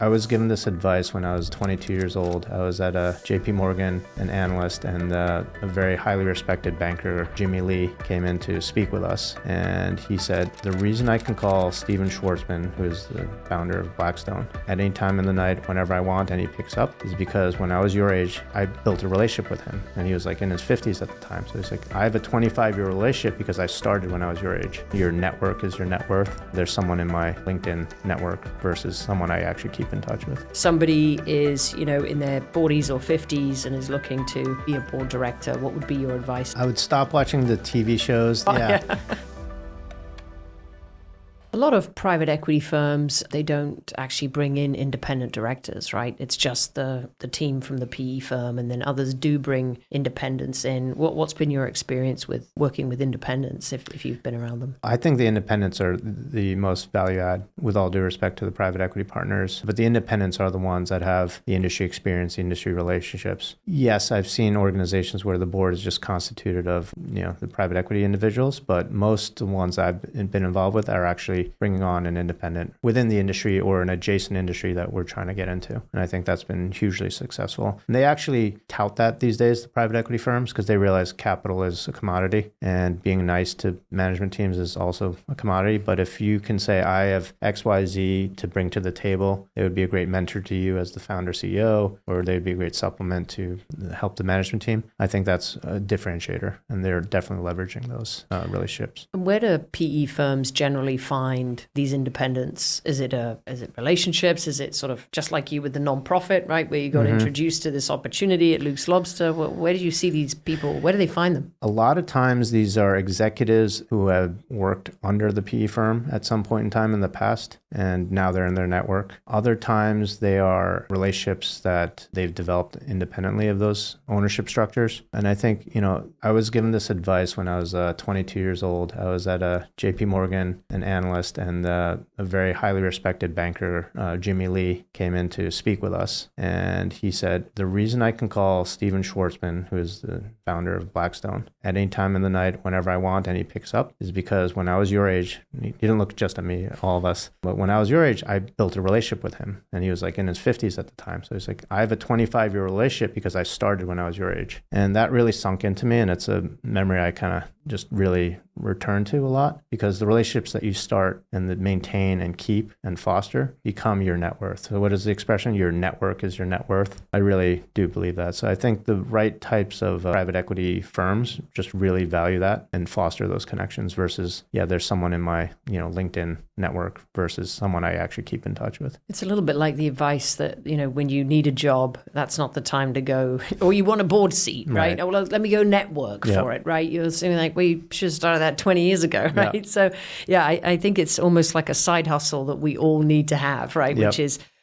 I was given this advice when I was 22 years old. I was at JP Morgan, an analyst, and a very highly respected banker, Jimmy Lee, came in to speak with us. And he said, the reason I can call Steven Schwartzman, who is the founder of Blackstone, at any time in the night, whenever I want, and he picks up, is because when I was your age, I built a relationship with him. And he was like in his 50s at the time. So he's like, I have a 25-year relationship because I started when I was your age. Your network is your net worth. There's someone in my LinkedIn network versus someone I actually keep in touch with. Somebody is, in their 40s or 50s and is looking to be a board director. What would be your advice? I would stop watching the TV shows. Yeah. A lot of private equity firms, they don't actually bring in independent directors, right? It's just the team from the PE firm, and then others do bring independents in. What's been your experience with working with independents if you've been around them? I think the independents are the most value add, with all due respect to the private equity partners. But the independents are the ones that have the industry experience, the industry relationships. Yes, I've seen organizations where the board is just constituted of, the private equity individuals, but most of the ones I've been involved with are actually bringing on an independent within the industry or an adjacent industry that we're trying to get into. And I think that's been hugely successful. And they actually tout that these days, the private equity firms, because they realize capital is a commodity and being nice to management teams is also a commodity. But if you can say, I have XYZ to bring to the table, it would be a great mentor to you as the founder CEO, or they'd be a great supplement to help the management team. I think that's a differentiator, and they're definitely leveraging those relationships. And where do PE firms generally find these independents? Is it relationships? Is it sort of just like you with the nonprofit, right, where you got introduced to this opportunity at Luke's Lobster? Where do you see these people? Where do they find them? A lot of times these are executives who have worked under the PE firm at some point in time in the past, and now they're in their network. Other times they are relationships that they've developed independently of those ownership structures. And I think, I was given this advice when I was 22 years old. I was at JP Morgan, an analyst, and a very highly respected banker, Jimmy Lee, came in to speak with us. And he said, the reason I can call Steven Schwartzman, who is the founder of Blackstone, at any time in the night, whenever I want, and he picks up, is because when I was your age, he didn't look just at me, all of us, but when I was your age, I built a relationship with him. And he was like in his 50s at the time. So he's like, I have a 25-year relationship because I started when I was your age. And that really sunk into me. And it's a memory I kind of just really return to a lot, because the relationships that you start and that maintain and keep and foster become your net worth. So what is the expression? Your network is your net worth. I really do believe that. So I think the right types of private equity firms just really value that and foster those connections versus, there's someone in my, LinkedIn network versus someone I actually keep in touch with. It's a little bit like the advice that, when you need a job, that's not the time to go, or you want a board seat, right? Oh, well, let me go network for it, right? You're saying like, we should have started that 20 years ago, right? Yeah. So, I think it's almost like a side hustle that we all need to have, right?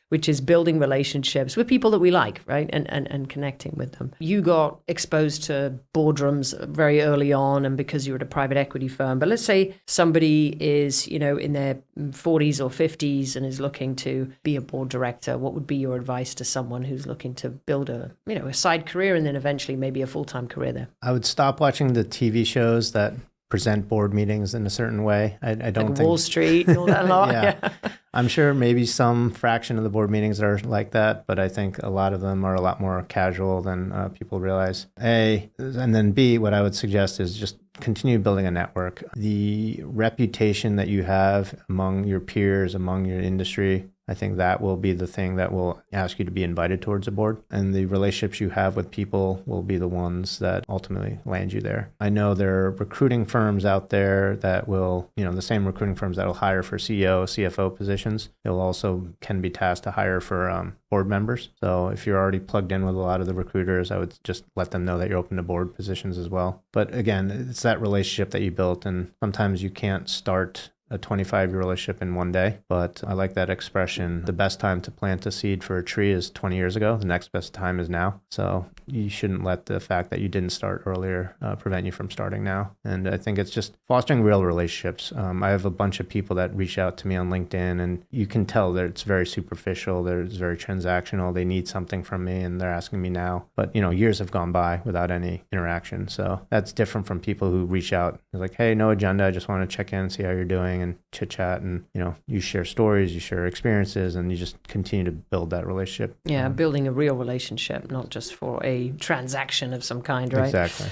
Which is building relationships with people that we like, right? And connecting with them. You got exposed to boardrooms very early on, and because you were at a private equity firm. But let's say somebody is, in their 40s or 50s and is looking to be a board director. What would be your advice to someone who's looking to build a side career and then eventually maybe a full-time career there? I would stop watching the TV shows that present board meetings in a certain way. I don't think Wall Street and all that lot. Yeah. I'm sure maybe some fraction of the board meetings are like that, but I think a lot of them are a lot more casual than people realize. A, and then B, what I would suggest is just continue building a network. The reputation that you have among your peers, among your industry, I think that will be the thing that will ask you to be invited towards a board. And the relationships you have with people will be the ones that ultimately land you there. I know there are recruiting firms out there that will, the same recruiting firms that will hire for CEO, CFO positions. They'll also can be tasked to hire for board members. So if you're already plugged in with a lot of the recruiters, I would just let them know that you're open to board positions as well. But again, it's that relationship that you built. And sometimes you can't start a 25-year relationship in one day. But I like that expression. The best time to plant a seed for a tree is 20 years ago. The next best time is now. So you shouldn't let the fact that you didn't start earlier prevent you from starting now. And I think it's just fostering real relationships. I have a bunch of people that reach out to me on LinkedIn, and you can tell that it's very superficial. It's very transactional. They need something from me and they're asking me now. But, years have gone by without any interaction. So that's different from people who reach out. They're like, hey, no agenda. I just want to check in and see how you're doing. thing and chit chat, and you share stories, you share experiences, and you just continue to build that relationship. Yeah, building a real relationship, not just for a transaction of some kind, right? Exactly.